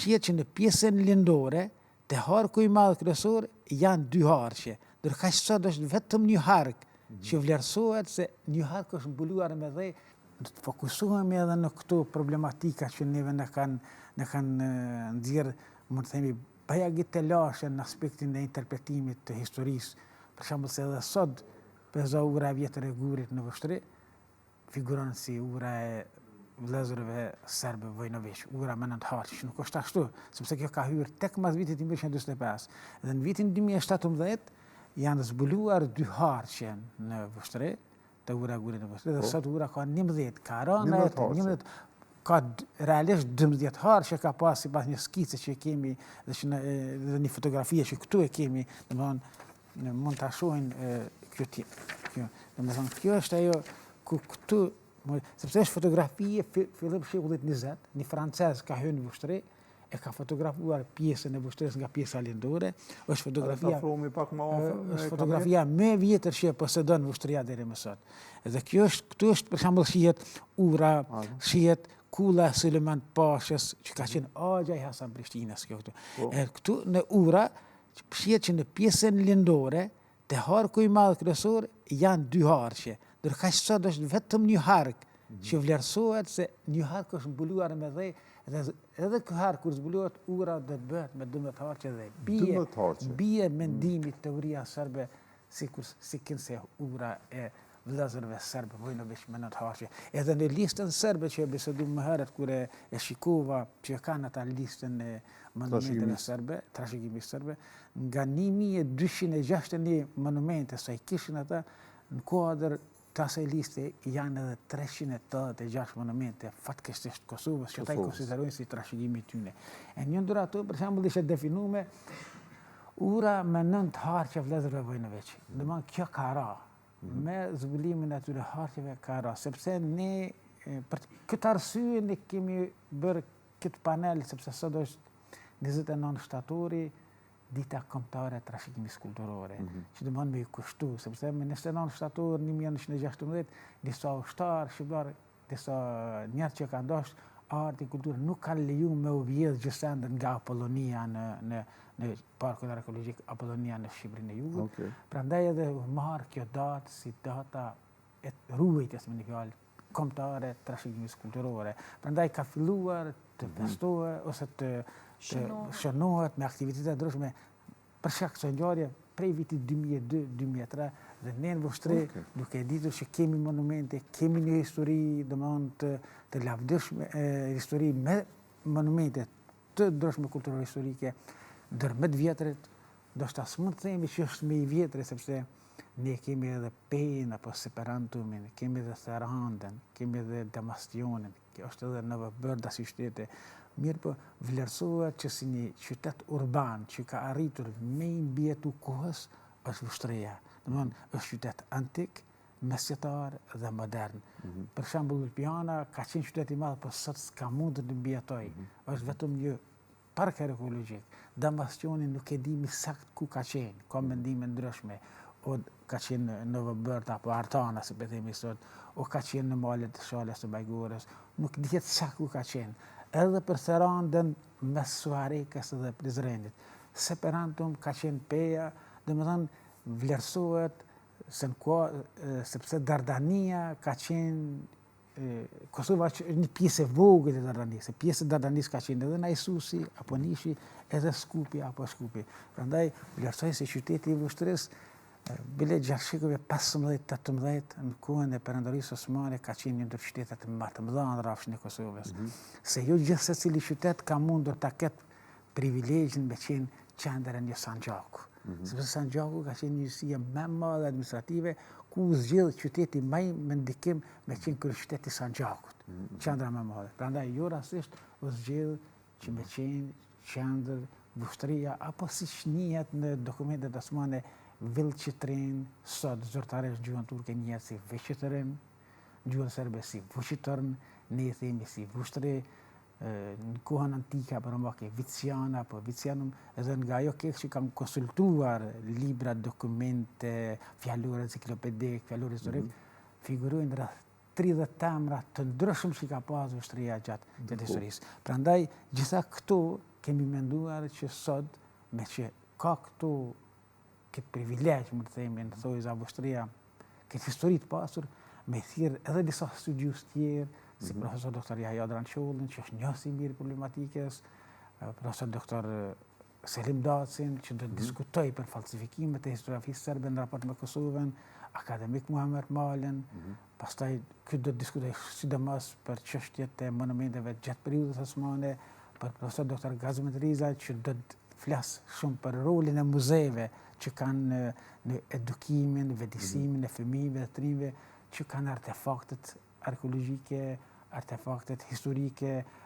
Shihet që në pjesën lindore të harku i madh kryesor janë dy harqe, ndërkaq sot është vetëm një hark që vlerësohet se një hark është mbuluar me dhe. Do të fokusohemi edhe në këto problematika që neve në kanë nxjerrë, mund të themi, bajagit të lashe në aspektin e interpretimit të historisë. Për shembull se edhe sot peza ura e vjetër e Gurit në Vështri figuron si ura e vëllezërve serbë Vojnović, ura me 9 harqe, që nuk është ashtu, sepse kjo ka hyrë tek mas vitit 1945. Dhe në vitin 2017 janë zbuluar 2 harqe në Vështri, të ura e Gurit në Vështri, dhe sot ura ka 11, ka rënë 11, ka realisht 12 harqe që ka pas sipas një skice që kemi dhe një fotografie që këtu e kemi, domethënë mund ta shohin kjo. Domethënë kjo është ajo ku këtu, sepse është fotografie fillim shekullit 20, një francez ka hyrë në Vështri, e ka fotografuar pjesën e Vështrisë nga pjesa lindore, është fotografia më e vjetër që posedon Vështria deri më sot. Dhe këtu është për shembull shihet ura, shihet kulla e Sulejman Pashës, që ka qenë agja i Hasan Prishtinës këtu. Këtu në ura shihet që në pjesën lindore të harku i madh kryesor janë 2 harqe, ndërkaq sot është vetëm një hark që vlerësohet se një hark është mbuluar me dhe, edhe ky hark kur zbulohet ura do të bëhet me 12 harqe dhe bie mendimi teoria serbe si se ura e vëllezërve serbë Vojnović me 9 harqe. Edhe në listën serbe që e bisedum më herët kur e shikova që kanë ata listën e monumenteve serbe, trashëgimisë serbe, nga 1261 monumente sa i kishin ata në kuadër të asaj liste janë edhe 386 monumente fatkeqësisht Kosovës që ata i konsiderojnë si trashëgimi i tyre. E një ndër ato për shembull ishte definuar ura me 9 harqe vëllezërve Vojnović. Domethënë kjo ka ra me zbulimin e atyre harqeve ka ra, sepse ne për këtë arsye ne kemi bërë këtë panel, sepse sot është 29 shtatori dita kombëtare e trashëgimisë kulturore, që domethënë me i kushtu, sepse me 29 shtator 1916 disa ushtarë shqiptar, disa njerëz që kanë dashur arti, kulturë, nuk kanë lejuar me u vjedh gjithsendën nga Apollonia në Parkun Arkeologjik Apollonia në Shqipërinë e Jugut. Prandaj edhe marr kjo datë si data e ruajtjes me një fjalë kombëtare trashëgimisë kulturore. Prandaj ka filluar të festohet ose të shënohet me aktivitete ndryshme për shkak të ngjarje prej vitit 2002-2003 dhe ne në Vështri duke ditur që kemi monumente, kemi një histori domethënë të lavdishme, histori me monumente të ndryshme kulturore historike ndër më të vjetrit, ndoshta s'mund të themi që është më i vjetri sepse ne kemi edhe Pen apo Separantumin, kemi edhe Therandën, kemi edhe Damastionin, kjo është edhe Nova Brda si qytete. Mirë po vlerësohet që si një qytet urban që ka arritur me i mbjetu kohës është Vështria. Domethënë është qytet antik, mesjetar dhe modern. Për shembull Ljubljana ka qenë qytet i madh, por sot s'ka mundur të mbjetoj. Është vetëm një park arkeologjik. Damascioni nuk e dimi sakt ku ka qenë, ka mendime ndryshme. O ka qenë në Nova Brda apo Artana, si po themi sot, o ka qenë në malet të Shalës së Bajgorës, nuk dihet sakt ku ka qenë. Edhe për Therandën mes Suarekës dhe Prizrenit. Separantum ka qenë Peja, domethënë vlerësohet sepse Dardania ka qenë Kosova është një pjesë e vogël e Dardanisë. Pjesë e Dardanisë ka qenë edhe Najsusi apo Nishi, edhe Skupi apo Shkupi. Prandaj vlerësohet se qyteti i Vështrisë bile gjatë shekujve 15-18 në kohën e Perandorisë Osmane ka qenë një ndër qytetet më të mëdha në rrafshin e Kosovës. Se jo gjithë secili qytet ka mundur ta ketë privilegjin me qenë qendër e një sanxhaku. Sepse sanxhaku ka qenë njësia më e madhe administrative ku zgjedh qyteti më me ndikim me qenë kryeqyteti i sanxhakut, qendra më e madhe. Prandaj jo rastisht u zgjedh që me qenë qendër Vështria apo siç njihet në dokumentet osmane Villqitrin, sot zyrtarisht gjuhën turke njihet si Veqitrin, gjuhën serbe si Vučitrn, ne i themi si Vështri, në kohën antike apo romake Viciana apo Vicianum, edhe nga ajo që kam konsultuar libra, dokumente, fjalor enciklopedik, fjalor historik, figurojnë rreth 30 emra të ndryshëm që ka pas Vështria gjatë historisë. Prandaj gjitha këto kemi menduar që sot, me që ka këtë privilegj, më të themi, në thojë Avustria, këtë histori të pasur, me thirrë edhe disa studius tjerë, si profesor Dr. Yahya Drançollin, që është njësi mirë problematikës, profesor Dr. Selim Dacin, që do të diskutoj për falsifikimet e historiografisë serbe në raport me Kosovën, akademik Muhammed Malen, pastaj këtë do të diskutoj sidomos për çështjet e monumenteve gjatë periudhës osmane, për profesor Dr. Gazmet Riza, që do të flas shumë për rolin e muzeve që kanë në edukimin, vetëdijsimin e fëmijëve dhe të rinjve, që kanë artefaktet arkeologjike, artefaktet historike,